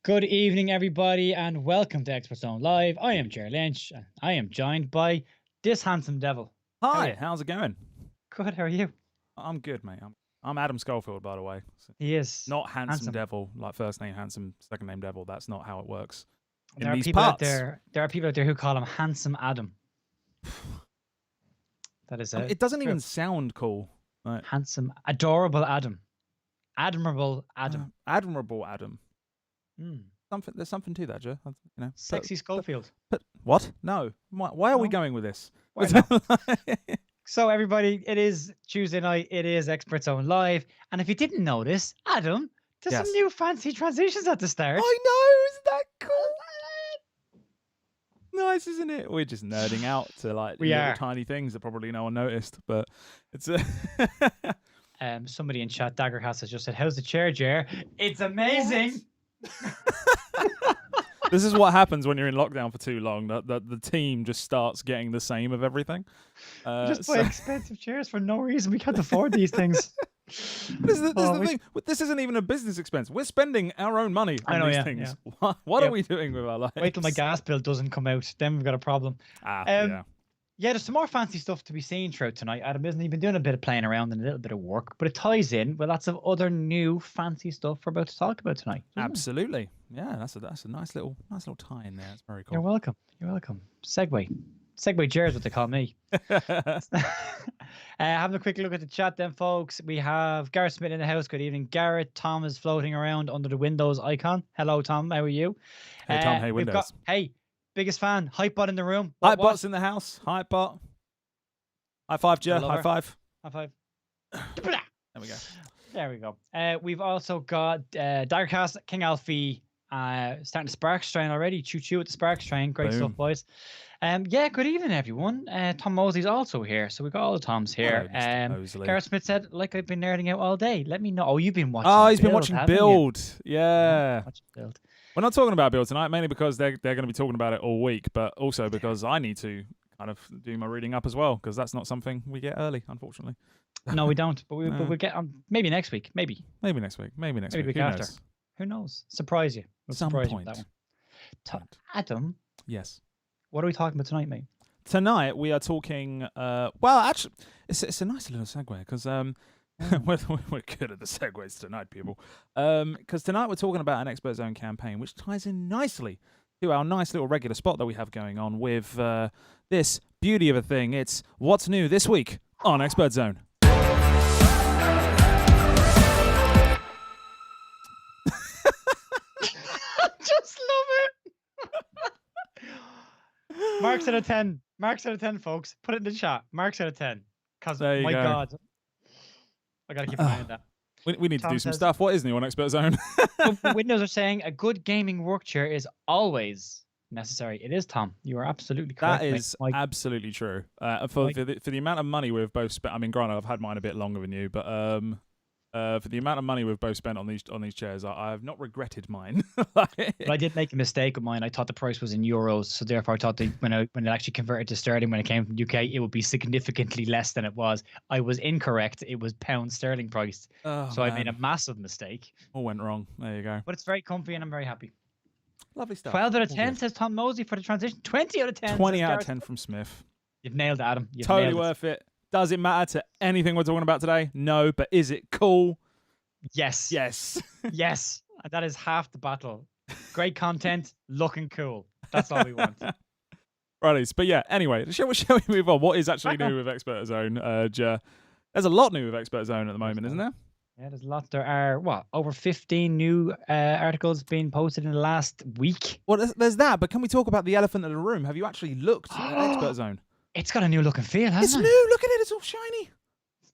Good evening, everybody, and welcome to ExpertZone Live. I am Ger Lynch, and I am joined by this handsome devil. How are Hi, you? how's it going? Good, how are you? I'm good, mate. I'm Adam Schofield, by the way. He is Not handsome handsome. devil, like first name handsome, second name devil. That's not how it works in There are these people out parts. there. There are people out there who call him Handsome Adam. That is It doesn't true. even sound cool. Like, Handsome, adorable Adam, admirable Adam, admirable Adam. mm. There's something to that, Joe. Sexy Schofield. But what? No. Why are we No? going with this? Why not? So, everybody, it is Tuesday night. It is ExpertZone Live, and if you didn't notice, Adam, there's some Yes. new fancy transitions at the start. I know. Isn't that cool? Nice, isn't it? We're just nerding out to like little tiny things that probably no one noticed, but it's somebody in chat, Daggercast, has just said, "How's the chair, Ger?" It's amazing. This is what happens when you're in lockdown for too long. That the team just starts getting the same of everything. Just buy expensive chairs for no reason. We can't afford these things. This is the thing. This isn't even a business expense. We're spending our own money on these things. Yeah. What are we doing with our lives? Wait till my gas bill doesn't come out. Then we've got a problem. Yeah. Yeah, there's some more fancy stuff to be seen throughout tonight. Adam, isn't he? Been doing a bit of playing around and a little bit of work, but it ties in with lots of other new fancy stuff we're about to talk about tonight. Absolutely. Yeah, that's a nice little tie in there. It's very cool. You're welcome. You're welcome. Segway Ger is what they call me. Having a quick look at the chat then, folks. We have Gareth Smith in the house. Good evening, Garrett. Tom is floating around under the Windows icon. Hello, Tom. How are you? Hey, Tom. Hey, Windows. Biggest fan. Hypebot in the room. Hypebot's in the house. Hypebot. High five, Ger. High five. High five. There we go. There we go. We've also got Daggercast, King Alfie, starting the Sparks train already. Choo-choo with the Sparks train. Great stuff, boys. Yeah, good evening, everyone. Tom Mosley's also here, so we've got all the Toms here. Gareth Smith said, like I've been nerding out all day. Let me know. Oh, you've been watching he's been watching Build. Yeah. Watching Build. We're not talking about Build tonight, mainly because they're going to be talking about it all week, but also because I need to kind of do my reading up as well, because that's not something we get early, unfortunately. No, we don't, but we'll get on maybe next week. Maybe next week. Maybe next week. Week after. Who knows? Surprise you. Some surprise point. You with that one. Adam. Yes. What are we talking about tonight, mate? Tonight we are talking. Well, actually, it's a nice little segue because we're good at the segues tonight, people. Because tonight we're talking about an ExpertZone campaign, which ties in nicely to our nice little regular spot that we have going on with this beauty of a thing. It's what's new this week on ExpertZone. Just love it. Marks out of 10. Marks out of 10, folks. Put it in the chat. Marks out of 10. Because, my God, I got to keep an eye on that. We need to do some stuff. What is new on ExpertZone? Windows are saying a good gaming work chair is always necessary. It is, Tom. You are absolutely correct. That is absolutely true. For the amount of money we've both spent, I mean, granted, I've had mine a bit longer than you, but for the amount of money we've both spent on these chairs, I have not regretted mine. But I did make a mistake with mine. I thought the price was in euros, so therefore I thought when it actually converted to sterling when it came from the UK, it would be significantly less than it was. I was incorrect. It was pound sterling priced. So I made a massive mistake. All went wrong. There you go. But it's very comfy and I'm very happy. Lovely stuff. 12 out of 10 says Tom Mosley for the transition. 20 out of 10. 20 out of 10 from Smith. You've nailed it, Adam. Totally worth it. Does it matter to anything we're talking about today? No, but is it cool? Yes. Yes. Yes. That is half the battle. Great content, looking cool. That's all we want. Righties. But yeah, anyway, shall we move on? What is actually new with ExpertZone? There's a lot new with ExpertZone at the moment, isn't there? Yeah, there's a lot. There are, over 15 new articles being posted in the last week. Well, there's that, but can we talk about the elephant in the room? Have you actually looked at ExpertZone? It's got a new look and feel, hasn't it? It's new. Look at it. It's all shiny.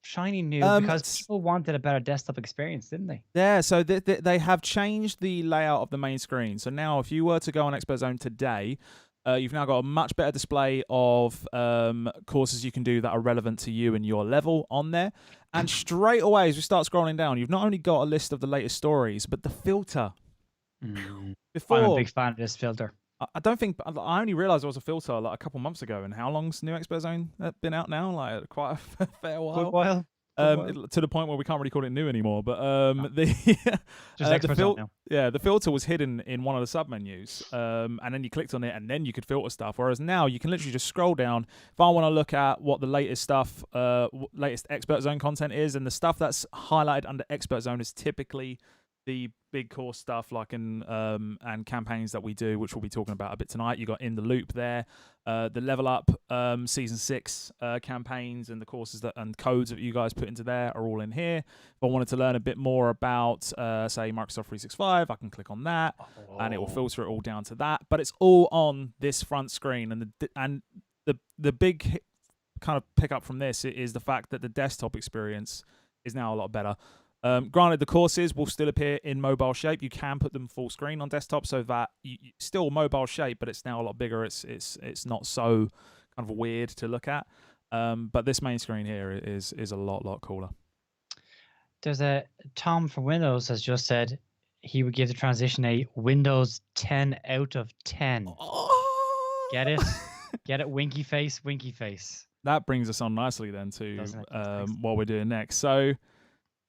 Shiny new because people wanted a better desktop experience, didn't they? Yeah, so they have changed the layout of the main screen. So now if you were to go on ExpertZone today, you've now got a much better display of courses you can do that are relevant to you and your level on there. And straight away, as we start scrolling down, you've not only got a list of the latest stories, but the filter. Before, I'm a big fan of this filter. I don't think I only realised there was a filter like a couple months ago. And how long's new ExpertZone been out now? Like quite a fair while. Good while. To the point where we can't really call it new anymore. But the filter was hidden in one of the sub menus, and then you clicked on it, and then you could filter stuff. Whereas now you can literally just scroll down. If I want to look at what the latest stuff, latest ExpertZone content is, and the stuff that's highlighted under ExpertZone is typically the big course stuff, like and campaigns that we do, which we'll be talking about a bit tonight. You got In the Loop there, the Level Up season 6 campaigns and the courses and codes that you guys put into there are all in here. If I wanted to learn a bit more about, say, Microsoft 365, I can click on that, and it will filter it all down to that. But it's all on this front screen, and the big kind of pick up from this is the fact that the desktop experience is now a lot better. Granted, the courses will still appear in mobile shape. You can put them full screen on desktop, so that still mobile shape, but it's now a lot bigger. It's not so kind of weird to look at. But this main screen here is a lot cooler. There's Tom from Windows has just said he would give the transition a Windows 10 out of 10. Oh! Get it? Get it? Winky face, winky face. That brings us on nicely then to what we're doing next. So,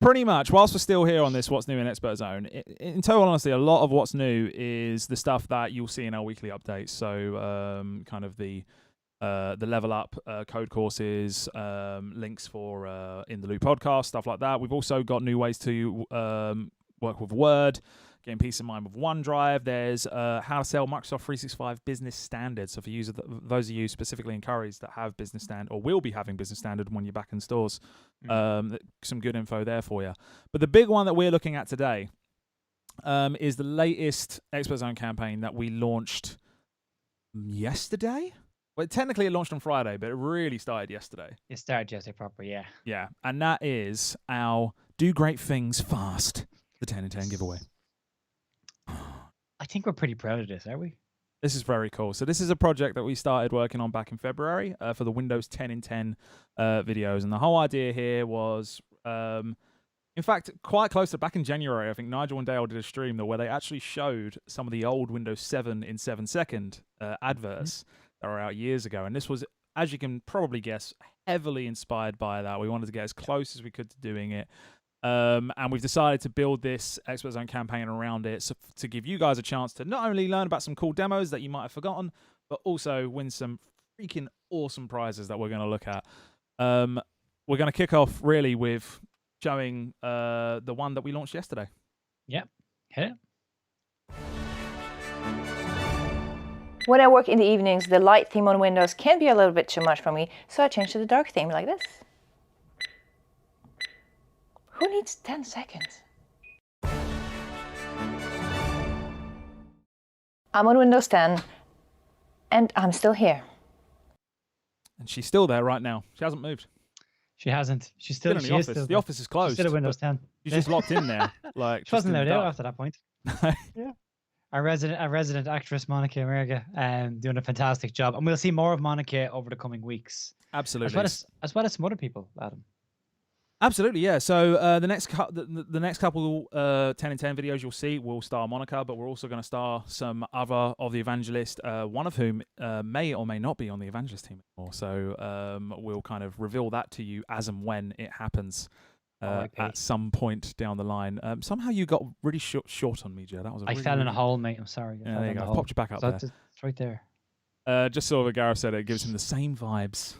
pretty much, whilst we're still here on this What's New in ExpertZone, in total honesty, a lot of what's new is the stuff that you'll see in our weekly updates. So kind of the Level Up code courses, links for In the Loop podcast, stuff like that. We've also got new ways to work with Word, getting peace of mind with OneDrive. There's how to sell Microsoft 365 Business Standard. So for those of you specifically in Currys that have Business Standard or will be having Business Standard when you're back in stores, some good info there for you. But the big one that we're looking at today is the latest ExpertZone campaign that we launched yesterday. Well, technically it launched on Friday, but it really started yesterday. It started yesterday proper, yeah. Yeah, and that is our Do Great Things Fast, the 10 in 10 giveaway. I think we're pretty proud of this, are we? This is very cool. So this is a project that we started working on back in February for the Windows 10 in 10 videos. And the whole idea here was, in fact, quite close to back in January, I think Nigel and Dale did a stream where they actually showed some of the old Windows 7 in 7-second adverts that were out years ago. And this was, as you can probably guess, heavily inspired by that. We wanted to get as close as we could to doing it. And we've decided to build this ExpertZone campaign around it to give you guys a chance to not only learn about some cool demos that you might have forgotten, but also win some freaking awesome prizes that we're going to look at. We're going to kick off really with showing the one that we launched yesterday. Yep. Hit it. When I work in the evenings, the light theme on Windows can be a little bit too much for me, so I changed to the dark theme like this. Who needs 10 seconds? I'm on Windows 10, and I'm still here. And she's still there right now. She hasn't moved. She hasn't. She's still in the office. The office is closed. She's still at Windows 10. She's just locked in there. Like she wasn't allowed out after that point. Yeah. Our resident actress, Monica America, doing a fantastic job. And we'll see more of Monica over the coming weeks. Absolutely. As well as some other people, Adam. Absolutely, yeah. So the next couple 10 in 10 videos you'll see will star Monica, but we're also going to star some other of the Evangelist, one of whom may or may not be on the Evangelist team anymore. So we'll kind of reveal that to you as and when it happens at some point down the line. Somehow you got really short on me, Ger. That was I fell in a hole, mate. I'm sorry. Yeah, there you go. Popped you back up there. It's right there. Just sort of Gareth said, it gives him the same vibes.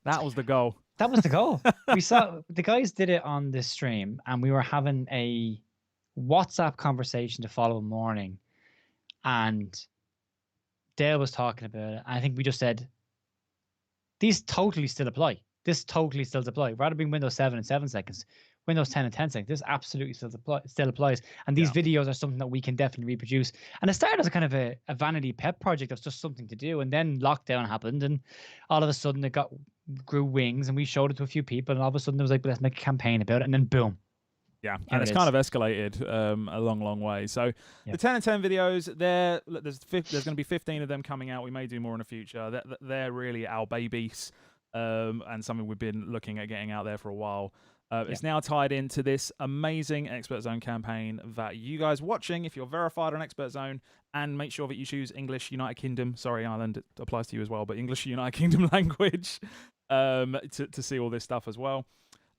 That was the goal. That was the goal. We saw the guys did it on this stream, and we were having a WhatsApp conversation the following morning, and Dale was talking about it. I think we just said, these totally still apply. This totally still applies. Rather than Windows 7 in 7 seconds, Windows 10 in 10 seconds, this absolutely still applies. And these videos are something that we can definitely reproduce. And it started as a kind of a vanity pet project that's just something to do. And then lockdown happened, and all of a sudden it grew wings, and we showed it to a few people, and all of a sudden it was like, let's make a campaign about it, and then boom. Yeah, and it's kind of escalated a long way. So the 10 in 10 videos, there's going to be 15 of them coming out. We may do more in the future. They're really our babies, and something we've been looking at getting out there for a while. It's now tied into this amazing ExpertZone campaign that you guys watching, if you're verified on ExpertZone, and make sure that you choose English United Kingdom. Sorry, Ireland, it applies to you as well, but English United Kingdom language to see all this stuff as well.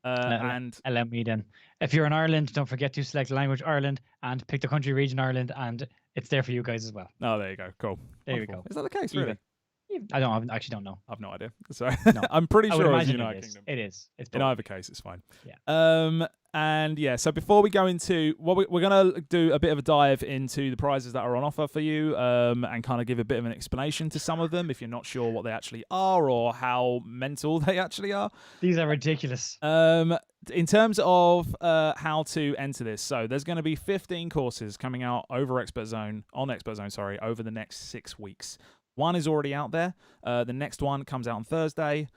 And allow me then. If you're in Ireland, don't forget to select language Ireland and pick the country region Ireland, and it's there for you guys as well. oh, there you go. Cool. There Wonderful. you go. Is that the case? Really? I actually don't know. I've no idea. So No. I'm pretty I would sure it's imagine United it is. Kingdom. It is. It's In both. either case, it's fine. Yeah. And yeah, so before we go into what we're going to do a bit of a dive into the prizes that are on offer for you, and kind of give a bit of an explanation to some of them if you're not sure what they actually are or how mental they actually are. These are ridiculous. In terms of how to enter this, so there's going to be 15 courses coming out on ExpertZone, over the next 6 weeks. One is already out there. The next one comes out on Thursday.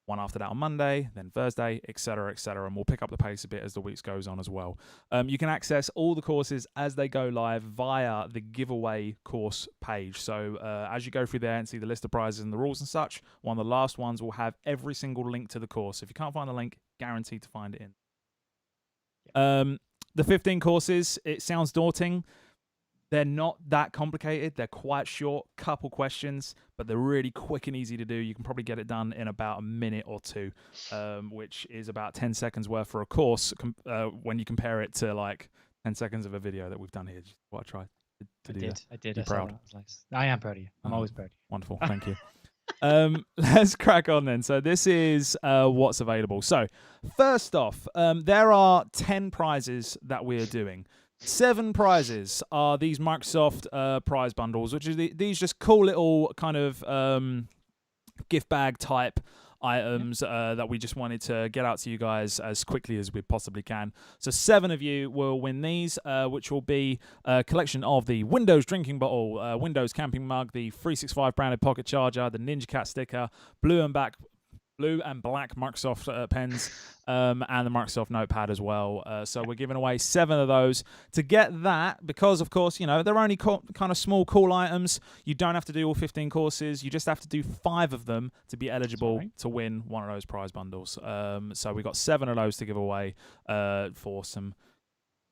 One after that on Monday, then Thursday, etc., etc. And we'll pick up the pace a bit as the weeks goes on as well. You can access all the courses as they go live via the giveaway course page. So as you go through there and see the list of prizes and the rules and such, one of the last ones will have every single link to the course. If you can't find the link, guaranteed to find it in. The 15 courses, it sounds daunting. They're not that complicated. They're quite short, couple questions, but they're really quick and easy to do. You can probably get it done in about a minute or two, which is about 10 seconds worth for a course when you compare it to like 10 seconds of a video that we've done here. Just what I tried to do. I did. You're proud. That was nice. I am proud of you. I'm always proud of you. Wonderful. Thank you. Let's crack on then. So this is what's available. So first off, there are 10 prizes that we're doing. 7 prizes are these Microsoft prize bundles, which is these just cool little kind of gift bag type items that we just wanted to get out to you guys as quickly as we possibly can. So 7 of you will win these, which will be a collection of the Windows drinking bottle, Windows camping mug, the 365 branded pocket charger, the Ninja Cat sticker, blue and black Microsoft pens, and the Microsoft Notepad as well. So we're giving away 7 of those. To get that, because of course, you know, they're only kind of small, cool items. You don't have to do all 15 courses. You just have to do 5 of them to be eligible to win one of those prize bundles. So we got 7 of those to give away for some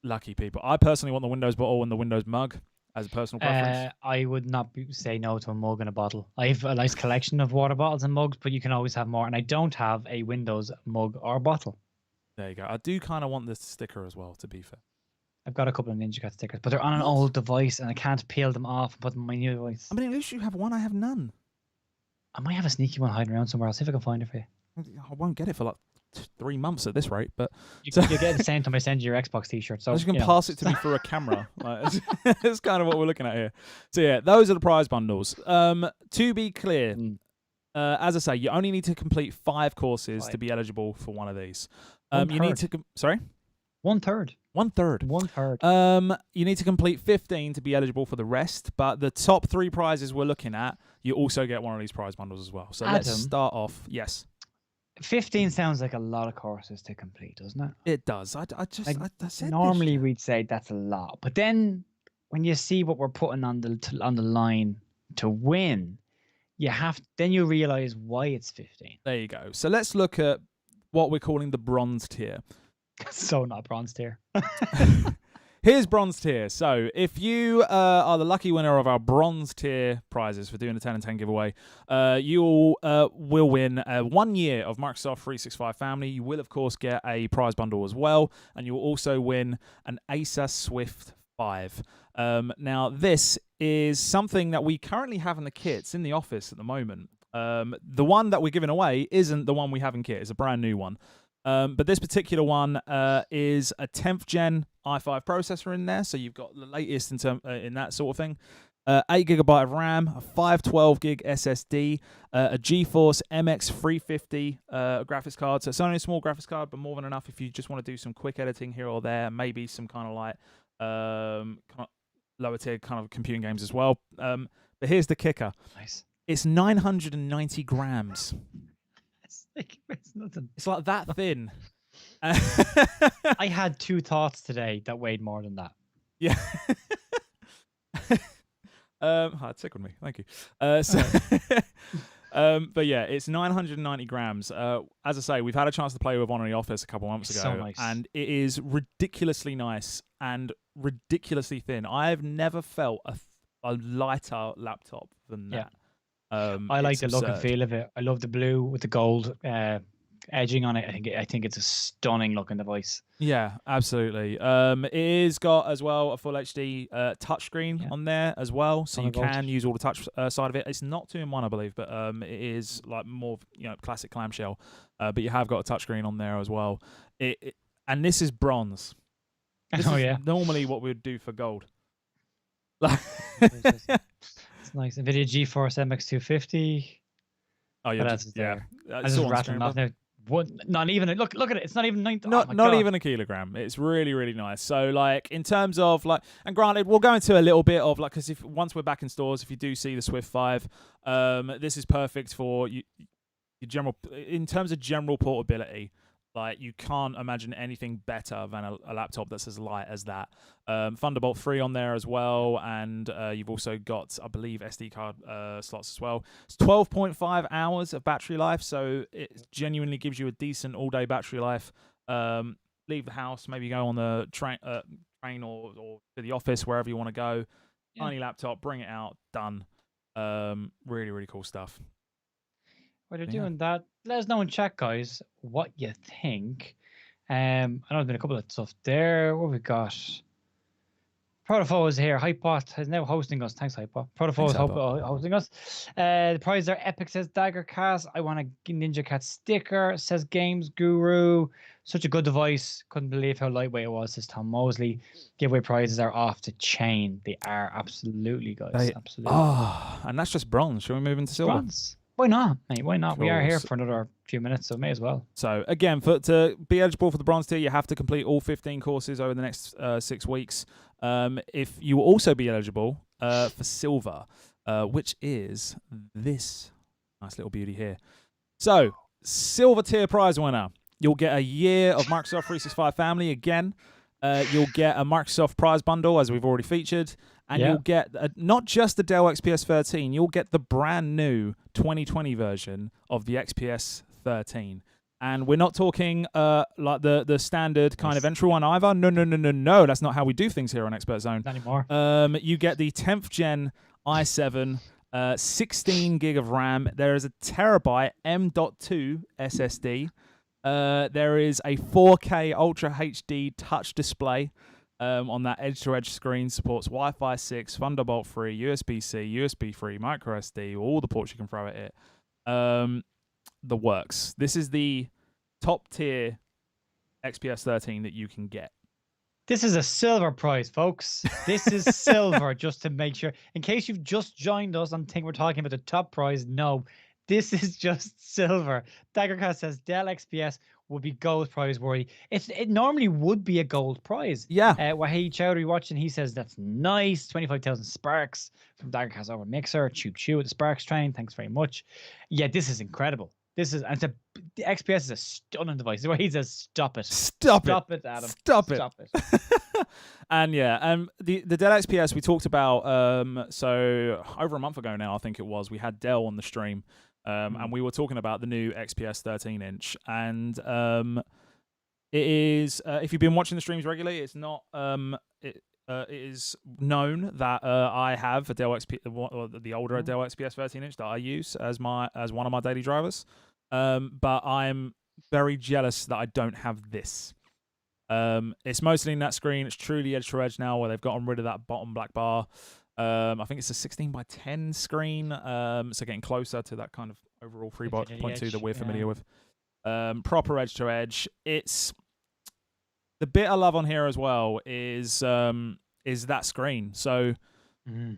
lucky people. I personally want the Windows bottle and the Windows mug. As a personal preference? I would not say no to a mug and a bottle. I have a nice collection of water bottles and mugs, but you can always have more. And I don't have a Windows mug or bottle. There you go. I do kind of want this sticker as well, to be fair. I've got a couple of Ninja Cat stickers, but they're on an old device and I can't peel them off and put them on my new device. I mean, at least you have one. I have none. I might have a sneaky one hiding around somewhere. I'll see if I can find it for you. I won't get it for like 3 months at this rate, but you get the same time I send you your Xbox t-shirt. So you can pass it to me through a camera. Like, it's kind of what we're looking at here. So yeah, those are the prize bundles. To be clear, as I say, you only need to complete 5 courses to be eligible for one of these. You need to sorry, 1/3. 1/3. 1/3. You need to complete 15 to be eligible for the rest, but the top 3 prizes we're looking at, you also get one of these prize bundles as well. So let's start off. Yes. 15 sounds like a lot of courses to complete, doesn't it? It does. I said normally we'd say that's a lot, but then when you see what we're putting on the line to win, then you realize why it's 15. There you go. So let's look at what we're calling the bronze tier. So not bronze tier. Here's bronze tier. So if you are the lucky winner of our bronze tier prizes for doing the 10 and 10 giveaway, you will win 1 year of Microsoft 365 family. You will, of course, get a prize bundle as well. And you'll also win an Acer Swift 5. Now, this is something that we currently have in the kits in the office at the moment. The one that we're giving away isn't the one we have in kit. It's a brand new one. But this particular one is a 10th gen i5 processor in there, so you've got the latest in that sort of thing. 8GB of RAM, a 512 gig SSD, a GeForce MX 350 graphics card. So it's only a small graphics card, but more than enough if you just want to do some quick editing here or there, maybe some kind of like lower tier kind of computing games as well. But here's the kicker. Nice. It's 990 grams. It's nothing. It's like that thin. I had 2 thoughts today that weighed more than that. Yeah. It tickled me. Thank you. But yeah, it's 990 grams. As I say, we've had a chance to play with one in the office a couple months ago, so nice. And it is ridiculously nice and ridiculously thin. I've never felt a lighter laptop than that. I like the look and feel of it. I love the blue with the gold edging on it. I think it's a stunning looking device. Yeah, absolutely. It is got as well a full HD touchscreen on there as well, so you can use all the touch side of it. It's not 2-in-1, I believe, but it is like more classic clamshell. But you have got a touchscreen on there as well. And this is bronze. This is normally what we would do for gold. It's nice. NVIDIA GeForce MX250. Oh yeah, that's there. I just rattling off now. Not even look at it. It's not even 90. Not even a kilogram. It's really, really nice. So like in terms of like, and granted, we'll go into a little bit of like, because if once we're back in stores, if you do see the Swift 5, this is perfect for your general, in terms of general portability. Like, you can't imagine anything better than a laptop that's as light as that. Thunderbolt 3 on there as well, and you've also got, I believe, SD card slots as well. It's 12.5 hours of battery life, so it genuinely gives you a decent all-day battery life. Leave the house, maybe go on the train or to the office, wherever you want to go. Tiny laptop, bring it out, done. Really, really cool stuff. While you're doing that, let us know in chat, guys, what you think. I know there's been a couple of stuff there. What have we got? Protofo is here. Hypebot is now hosting us. Thanks, Hypebot. Protofo is hosting us. The prizes are Epic, says Daggercast. I want a Ninja Cat sticker, says Games Guru. Such a good device. Couldn't believe how lightweight it was, says Tom Mosley. Giveaway prizes are off the chain. They are absolutely, guys. Absolutely. Oh, and that's just bronze. Shall we move into silver? Bronze. Why not, mate? Why not? We are here for another few minutes, so may as well. So, again, to be eligible for the bronze tier, you have to complete all 15 courses over the next 6 weeks. If you will also be eligible for silver, which is this nice little beauty here. So, silver tier prize winner. You'll get a year of Microsoft 365 family again. You'll get a Microsoft prize bundle, as we've already featured. And you'll get not just the Dell XPS 13, you'll get the brand new 2020 version of the XPS 13. And we're not talking like the standard kind of entry one either. No. That's not how we do things here on ExpertZone. Not anymore. You get the 10th gen i7, 16 gig of RAM. There is a terabyte M.2 SSD. There is a 4K Ultra HD touch display. On that edge-to-edge screen, supports Wi-Fi 6, Thunderbolt 3, USB-C, USB 3, micro SD, all the ports you can throw at it. The works. This is the top-tier XPS 13 that you can get. This is a silver prize, folks. This is silver, just to make sure. In case you've just joined us and think we're talking about the top prize, no. This is just silver. Daggercast says Dell XPS would be gold prize worthy. It normally would be a gold prize. Yeah. Wahid Chowdhury watching, he says that's nice. 25,000 sparks from Daggercast over Mixer. Chew at the Sparks train. Thanks very much. Yeah, this is incredible. The XPS is a stunning device. The way he says, stop it. Stop it, Adam. Stop it. And yeah, the Dell XPS we talked about, so over a month ago now, I think it was, we had Dell on the stream. And we were talking about the new XPS 13-inch, and it is if you've been watching the streams regularly, it's not it is known that I have a Dell XP, the older Dell XPS 13-inch that I use as one of my daily drivers, but I'm very jealous that I don't have this. It's mostly in that screen. It's truly edge to edge now, where they've gotten rid of that bottom black bar. I think it's a 16:10 screen, so getting closer to that kind of overall 3.2 that we're familiar with. Proper edge to edge. It's the bit I love on here as well is that screen. So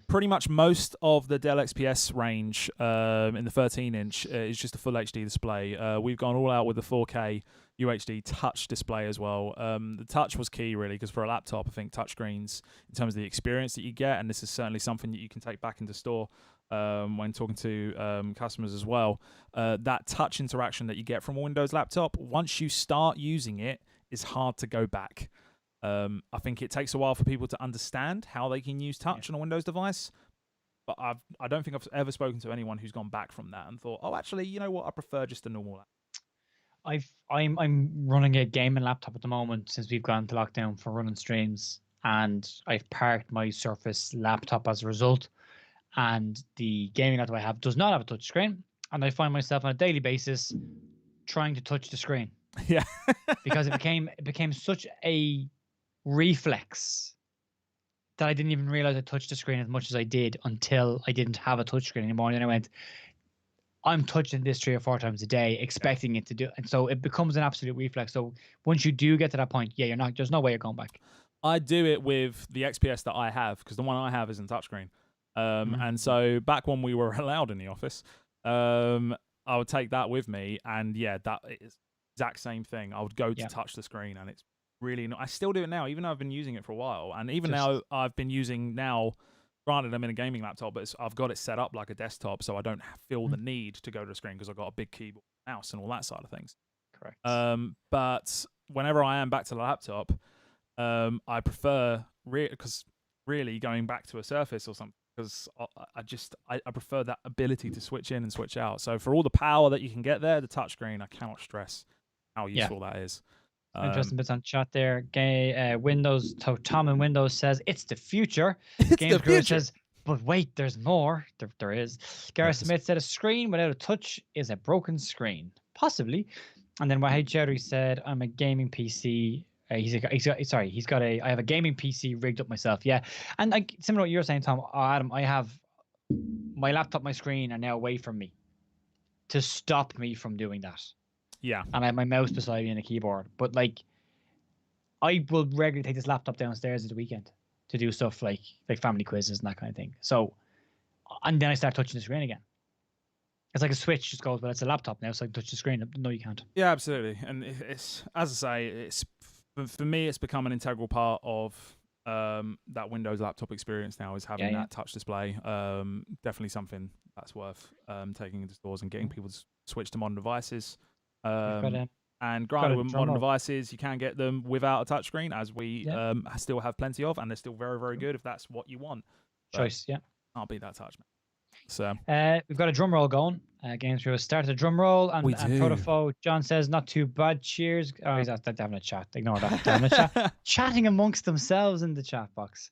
pretty much most of the Dell XPS range in the 13-inch is just a full HD display. We've gone all out with the 4K UHD touch display as well. The touch was key, really, because for a laptop, I think touchscreens, in terms of the experience that you get, and this is certainly something that you can take back into store when talking to customers as well, that touch interaction that you get from a Windows laptop, once you start using it, is hard to go back. I think it takes a while for people to understand how they can use touch on a Windows device, but I don't think I've ever spoken to anyone who's gone back from that and thought, oh, actually, you know what, I prefer just a normal laptop. I'm running a gaming laptop at the moment since we've gone to lockdown for running streams, and I've parked my Surface laptop as a result. And the gaming laptop I have does not have a touch screen, and I find myself on a daily basis trying to touch the screen. Yeah. Because it became such a reflex that I didn't even realize I touched the screen as much as I did until I didn't have a touch screen anymore. And then I went, I'm touching this 3 or 4 times a day, expecting it to do, and so it becomes an absolute reflex. So once you do get to that point, yeah, there's no way you're going back. I do it with the XPS that I have, because the one I have isn't touchscreen. And so back when we were allowed in the office, I would take that with me, and yeah, that is exact same thing. I would go to touch the screen, and it's really I still do it now, even though I've been using it for a while, and even now I've been using now. Granted, I'm in a gaming laptop, but I've got it set up like a desktop, so I don't feel the need to go to the screen because I've got a big keyboard, mouse, and all that side of things. Correct. But whenever I am back to the laptop, I prefer because really going back to a Surface or something, because I prefer that ability to switch in and switch out. So for all the power that you can get there, the touchscreen, I cannot stress how useful that is. Interesting bits on chat there. Windows, Tom in Windows says it's the future. It's Games the Guru future. says, but wait, there's more. There is. Gareth Smith said a screen without a touch is a broken screen, possibly. And then Wahid Chowdhury said, I'm a gaming PC. I have a gaming PC rigged up myself. Yeah, and similar to what you were saying, Tom, Adam, I have my laptop, my screen are now away from me to stop me from doing that. Yeah. And I have my mouse beside me and a keyboard. But like, I will regularly take this laptop downstairs at the weekend to do stuff like family quizzes and that kind of thing. So, and then I start touching the screen again. It's like a switch just goes, well, it's a laptop now, so I can touch the screen. No, you can't. Yeah, absolutely. And it's, as I say, it's for me, it's become an integral part of that Windows laptop experience now, is having that touch display. Definitely something that's worth taking into stores and getting people to switch to modern devices. And granted, with modern devices, you can get them without a touchscreen, as we still have plenty of, and they're still very, very good if that's what you want. Choice, I'll beat that touch, man. So we've got a drum roll going. Games Through started a drum roll, and Protofo John says not too bad. Cheers. Oh, he's having a chat. Ignore that. Having a chat. Chatting amongst themselves in the chat box.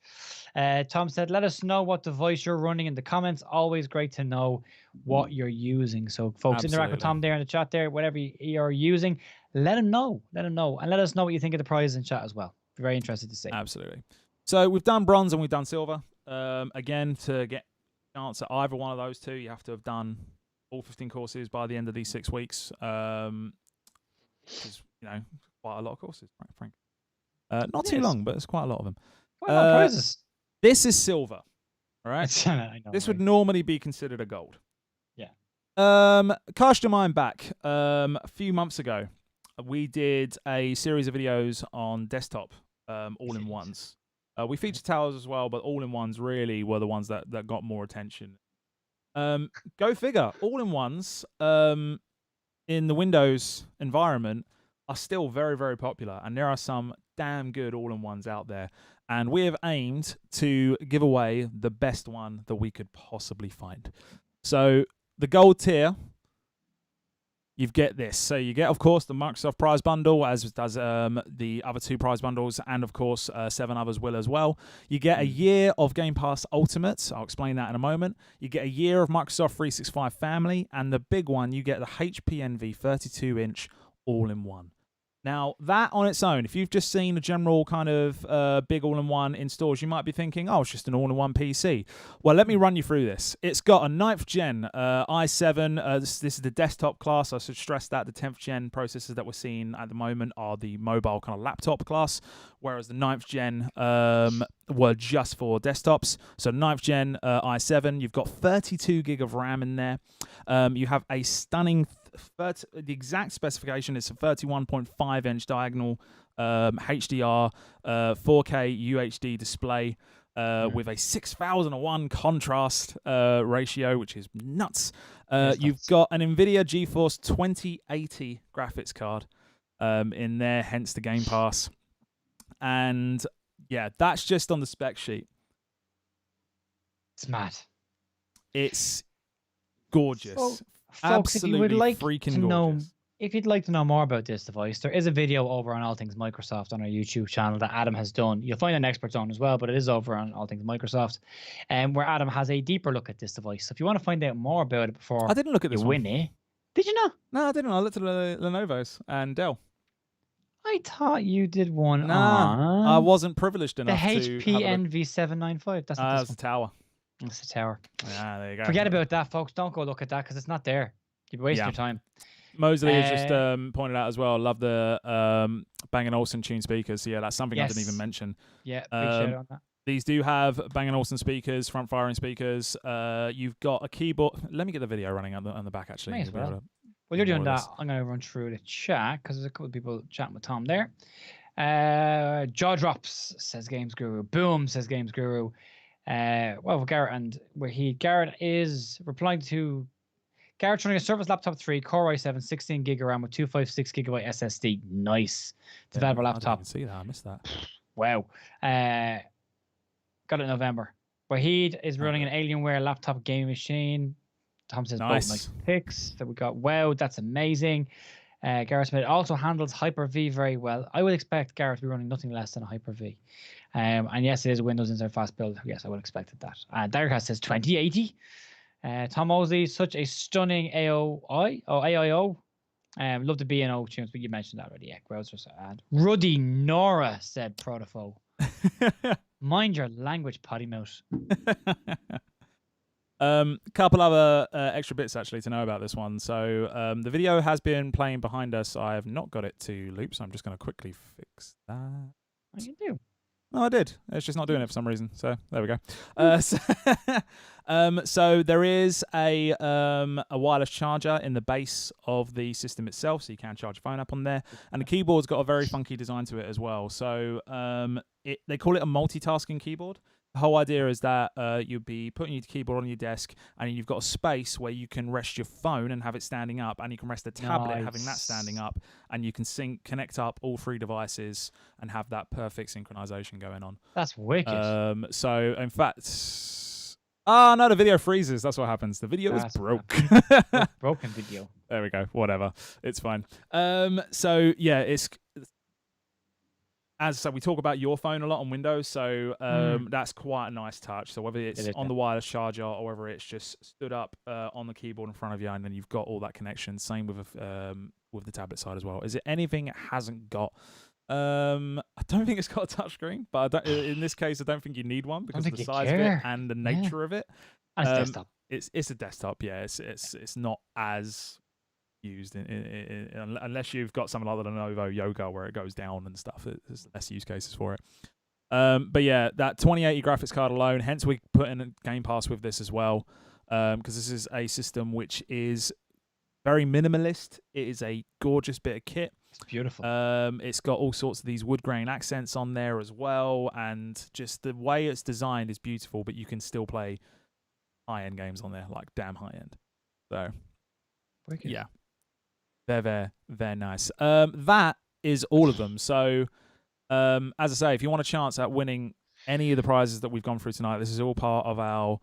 Tom said, "Let us know what device you're running in the comments. Always great to know what you're using." So, folks, interact with Tom there in the chat there. Whatever you're using, let him know. Let him know, and let us know what you think of the prizes in chat as well. Very interested to see. Absolutely. So we've done bronze and we've done silver. Again, to get a chance at either one of those two, you have to have done all 15 courses by the end of these 6 weeks. Which is, quite a lot of courses, right, Frank? Not too long, but it's quite a lot of them. Quite a lot of prizes. This is silver, all right? I know, this would normally be considered a gold. Yeah. Cast your mind back. A few months ago, we did a series of videos on desktop all-in-ones. We featured towers as well, but all-in-ones really were the ones that got more attention. Go figure. All-in-ones in the Windows environment are still very, very popular, and there are some damn good all-in-ones out there. And we have aimed to give away the best one that we could possibly find. So the gold tier, you get this. So you get, of course, the Microsoft prize bundle, as does the other 2 prize bundles, and of course 7 others will as well. You get a year of Game Pass Ultimate. I'll explain that in a moment. You get a year of Microsoft 365 Family, and the big one, you get the HP Envy 32-inch all-in-one. Now, that on its own, if you've just seen a general kind of big all-in-one in stores, you might be thinking, oh, it's just an all-in-one PC. Well, let me run you through this. It's got a 9th gen i7. This is the desktop class. I should stress that the 10th gen processors that we're seeing at the moment are the mobile kind of laptop class, whereas the 9th gen were just for desktops. So 9th gen i7, you've got 32 gig of RAM in there. You have a stunning the exact specification is a 31.5-inch diagonal HDR 4K UHD display with a 6001 contrast ratio, which is nuts. You've got an NVIDIA GeForce 2080 graphics card in there, hence the Game Pass. And yeah, that's just on the spec sheet. It's mad. It's gorgeous. So, folks, absolutely if you would like freaking to know, gorgeous. if you'd like to know more about this device, there is a video over on All Things Microsoft on our YouTube channel that Adam has done. You'll find it on ExpertZone as well, but it is over on All Things Microsoft, where Adam has a deeper look at this device. So if you want to find out more about it before I didn't look at this you win it, Did you not? No, I didn't. I looked at Lenovo's and Dell. I thought you did one Nah, I on wasn't privileged the enough to HP have a look. NV795. That's not That's the tower. That's the tower. Yeah, there you go. Forget about that, folks. Don't go look at that because it's not there. You'd be wasting your time. Mosley has just pointed out as well. Love the Bang & Olufsen tuned speakers. So yeah, that's something I didn't even mention. Yeah, big shout out on that. These do have Bang & Olufsen speakers, front firing speakers. You've got a keyboard. Let me get the video running on the back actually. May as well. While you're doing that, I'm going to run through the chat because there's a couple of people chatting with Tom there. Jaw drops, says Games Guru. Boom, says Games Guru. Well, Garrett and Wahid. Garrett is replying to Garrett's running a Surface Laptop 3, Core i7, 16 gig of RAM with 256 gigabyte SSD. Nice. Developer laptop. I didn't see that. I missed that. Wow. Got it in November. Wahid is running an Alienware laptop gaming machine. Tom says both nice picks that we got. Wow, that's amazing. Garrett Smith also handles Hyper-V very well. I would expect Garrett to be running nothing less than a Hyper-V. And yes, it is a Windows Inside Fast build. Yes, I would expect that. Darkcast says 2080. Tom Mosley, such a stunning AIO. Love the B&O tunes, but you mentioned that already. Yeah, browsers. Ruddy Nora said Protofo. Mind your language, potty mouth. Couple other extra bits actually to know about this one. So the video has been playing behind us. I have not got it to loop, so I'm just going to quickly fix that. What you do? No, I did. It's just not doing it for some reason. So there we go. So there is a wireless charger in the base of the system itself, so you can charge your phone up on there. And the keyboard's got a very funky design to it as well. So they call it a multitasking keyboard. The whole idea is that you'd be putting your keyboard on your desk, and you've got a space where you can rest your phone and have it standing up, and you can rest the tablet having that standing up, and you can connect up all three devices and have that perfect synchronization going on. That's wicked. So in fact, no, the video freezes. That's what happens. The video is broke. Broken video. There we go. Whatever. It's fine. So yeah, it's. As I said, we talk about your phone a lot on Windows, so that's quite a nice touch. So whether it's on the wireless charger or whether it's just stood up on the keyboard in front of you, and then you've got all that connection. Same with the tablet side as well. Is it anything it hasn't got? I don't think it's got a touchscreen, but in this case, I don't think you need one because of the size of it and the nature of it. And it's desktop. It's a desktop. Yeah, it's not as used unless you've got something like the Lenovo Yoga where it goes down and stuff. There's less use cases for it. But yeah, that 2080 graphics card alone, hence we put in a Game Pass with this as well, because this is a system which is very minimalist. It is a gorgeous bit of kit. It's beautiful. It's got all sorts of these wood grain accents on there as well, and just the way it's designed is beautiful, but you can still play high-end games on there, like damn high-end. So, wicked. Yeah. They're nice. That is all of them. So, as I say, if you want a chance at winning any of the prizes that we've gone through tonight, this is all part of our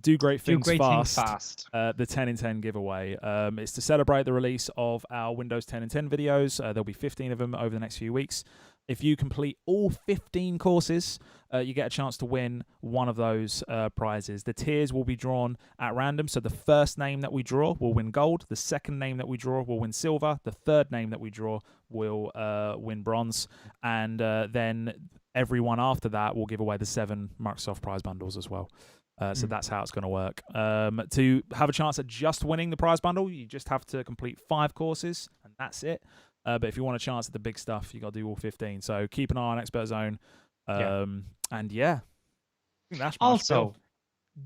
Do Great Things Fast. The 10 in 10 giveaway. It's to celebrate the release of our Windows 10 in 10 videos. There'll be 15 of them over the next few weeks. If you complete all 15 courses, you get a chance to win one of those prizes. The tiers will be drawn at random. So the first name that we draw will win gold. The second name that we draw will win silver. The third name that we draw will win bronze. And then everyone after that will give away the 7 Microsoft prize bundles as well. So that's how it's going to work. To have a chance at just winning the prize bundle, you just have to complete 5 courses, and that's it. But if you want a chance at the big stuff, you got to do all 15. So keep an eye on ExpertZone. And yeah, that's also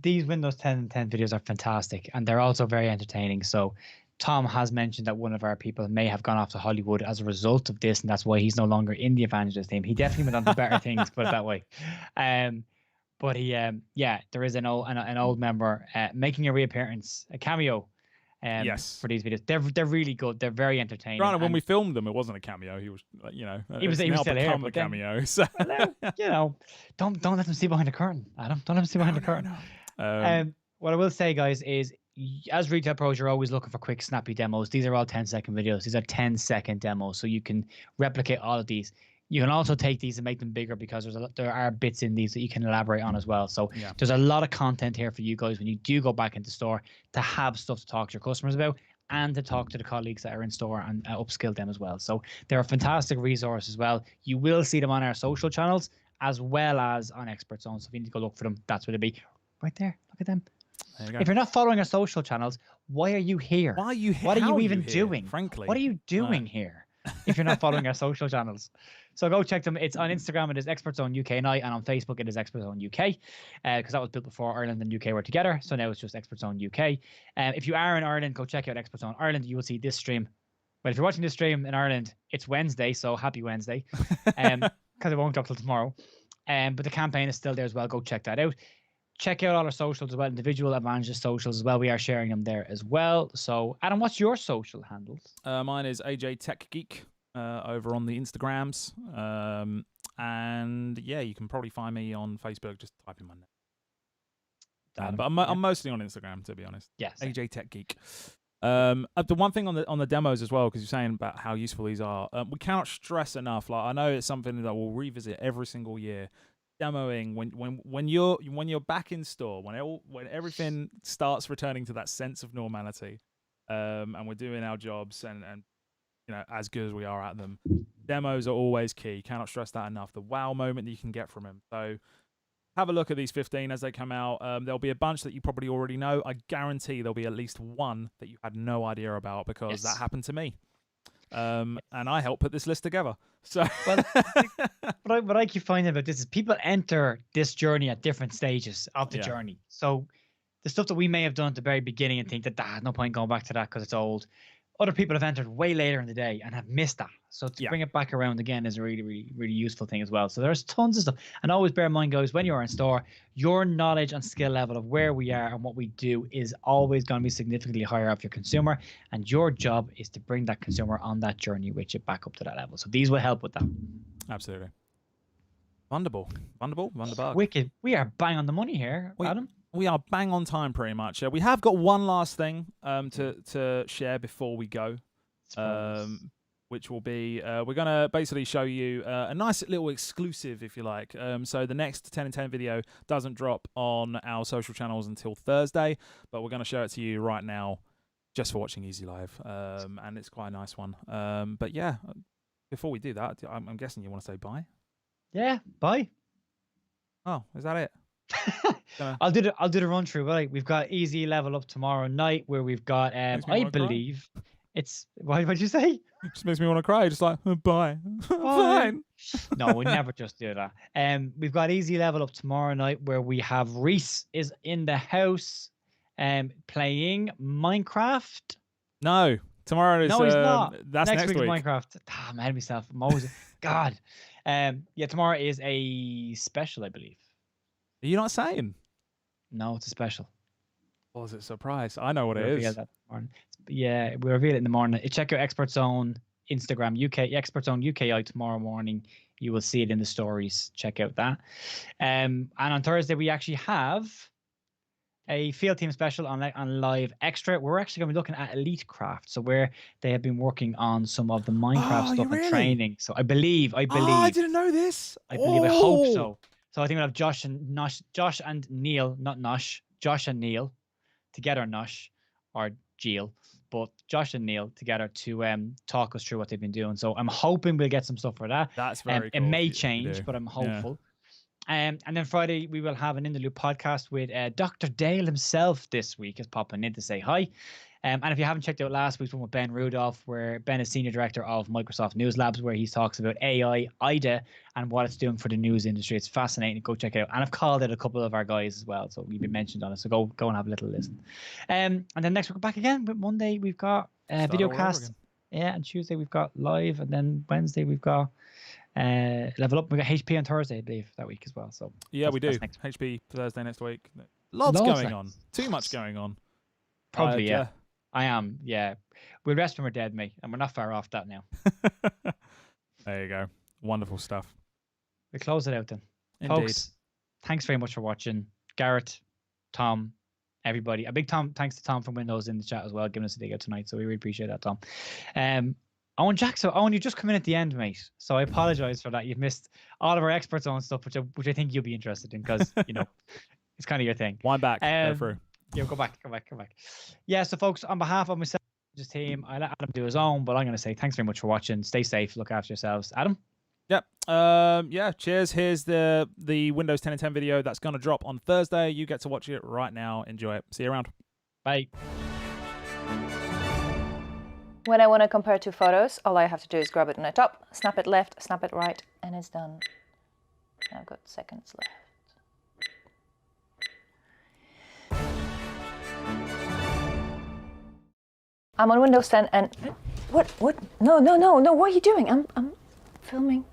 these Windows 10 and 10 videos are fantastic, and they're also very entertaining. So Tom has mentioned that one of our people may have gone off to Hollywood as a result of this, and that's why he's no longer in the Evangelist team. He definitely went on to better things, put it that way. But he, there is an old member making a reappearance, a cameo. Yes, for these videos, they're really good. They're very entertaining. Granted, when we filmed them, it wasn't a cameo. He was, he was still here. A cameo. So don't let them see behind the curtain, Adam. Don't let them see behind the curtain. No. What I will say, guys, is as retail pros, you're always looking for quick, snappy demos. These are all 10-second videos. These are 10-second demos, so you can replicate all of these. You can also take these and make them bigger because there are bits in these that you can elaborate on as well. So Yeah. there's a lot of content here for you guys when you do go back into store to have stuff to talk to your customers about and to talk to the colleagues that are in store and upskill them as well. So they're a fantastic resource as well. You will see them on our social channels as well as on ExpertZone. So if you need to go look for them, that's where they'll be. Right there. Look at them. There you go. If you're not following our social channels, why are you here? Why are you here? What are How you are even here, doing? frankly? What are you doing here if you're not following our social channels? So go check them. It's on Instagram. It is ExpertZone UK Night, and on Facebook it is ExpertZone UK, because that was built before Ireland and UK were together. So now it's just ExpertZone UK. If you are in Ireland, go check out ExpertZone Ireland. You will see this stream. But if you're watching this stream in Ireland, it's Wednesday, so happy Wednesday, because it won't drop till tomorrow. But the campaign is still there as well. Go check that out. Check out all our socials as well, individual advantages socials as well. We are sharing them there as well. So, Adam, what's your social handles? Mine is AJ Tech Geek over on the Instagrams. And yeah, you can probably find me on Facebook. Just type in my name. But I'm mostly on Instagram, to be honest. Yes. AJ Tech Geek. The one thing on the demos as well, because you're saying about how useful these are, we cannot stress enough. Like, I know it's something that we'll revisit every single year. Demoing when you're back in store, when everything starts returning to that sense of normality, and we're doing our jobs and you know, as good as we are at them, demos are always key. Cannot stress that enough. The wow moment that you can get from them. So have a look at these 15 as they come out. There'll be a bunch that you probably already know. I guarantee there'll be at least one that you had no idea about, because that happened to me. And I helped put this list together. So, well, what I keep finding about this is people enter this journey at different stages of the journey. So the stuff that we may have done at the very beginning and think that no point going back to that because it's old. Other people have entered way later in the day and have missed that. So to bring it back around again is a really, really, really useful thing as well. So there's tons of stuff. And always bear in mind, guys, when you're in store, your knowledge and skill level of where we are and what we do is always going to be significantly higher of your consumer. And your job is to bring that consumer on that journey with you back up to that level. So these will help with that. Absolutely. Wonderful. Wicked. We are bang on the money here, Adam. We are bang on time, pretty much. We have got one last thing to share before we go, which will be we're going to basically show you a nice little exclusive, if you like. So the next 10 in 10 video doesn't drop on our social channels until Thursday, but we're going to show it to you right now just for watching Easy Live, and it's quite a nice one. But yeah, before we do that, I'm guessing you want to say bye? Yeah, bye. Oh, is that it? I'll do the run through. Right, we've got Easy Level Up tomorrow night, where we've got I believe it's what'd you say? It just makes me want to cry. Just like bye. Fine. No, we never just do that. We've got Easy Level Up tomorrow night, where we have Reese is in the house, playing Minecraft. No, tomorrow is. No, he's not. That's next week. Minecraft. I'm ahead of myself. Moses. God. Yeah, tomorrow is a special, I believe. Are you not saying? No, it's a special. Or is it a surprise? I know what it is. Yeah, we reveal it in the morning. Check out ExpertZone Instagram UK, ExpertZone UKI tomorrow morning. You will see it in the stories. Check out that. And on Thursday we actually have a field team special on Live Extra. We're actually going to be looking at Elite Craft, so where they have been working on some of the Minecraft stuff and training. So I believe. Oh, I didn't know this. I hope so. So I think we'll have Josh and Neil, not Nosh, Josh and Neil together, Nosh or Jill, but Josh and Neil together to talk us through what they've been doing. So I'm hoping we'll get some stuff for that. That's very cool. It may change, but I'm hopeful. Yeah. And then Friday we will have an In the Loop podcast with Dr. Dale himself this week is popping in to say hi. And if you haven't checked out last week's one with Ben Rudolph, where Ben is Senior Director of Microsoft News Labs, where he talks about AI, IDA, and what it's doing for the news industry. It's fascinating. Go check it out. And I've called it a couple of our guys as well, so we've been mentioned on it. So go and have a little listen. And then next week we're back again. But Monday we've got video cast. Yeah, and Tuesday we've got live, and then Wednesday we've got Level Up. We got HP on Thursday, I believe, that week as well. So yeah, we do. HP Thursday next week. Lots going on. Too much going on. Probably, yeah. I am, yeah. We'll rest when we're dead, mate, and we're not far off that now. There you go. Wonderful stuff. We close it out then. Indeed. Folks, thanks very much for watching. Garrett, Tom, everybody. A big thanks to Tom from Windows in the chat as well, giving us a dig out tonight. So we really appreciate that, Tom. Owen Jackson, Owen, you just come in at the end, mate. So I apologize for that. You've missed all of our expert zone stuff, which I think you'll be interested in because it's kind of your thing. Wind back, go through. Yeah, go back. Yeah, so folks, on behalf of myself and his team, I let Adam do his own, but I'm going to say thanks very much for watching. Stay safe, look after yourselves. Adam? Yep. Yeah, cheers. Here's the Windows 10 and 10 video that's going to drop on Thursday. You get to watch it right now. Enjoy it. See you around. Bye. When I want to compare two photos, all I have to do is grab it on the top, snap it left, snap it right, and it's done. I've got seconds left. I'm on Windows 10 and... What? No, what are you doing? I'm filming.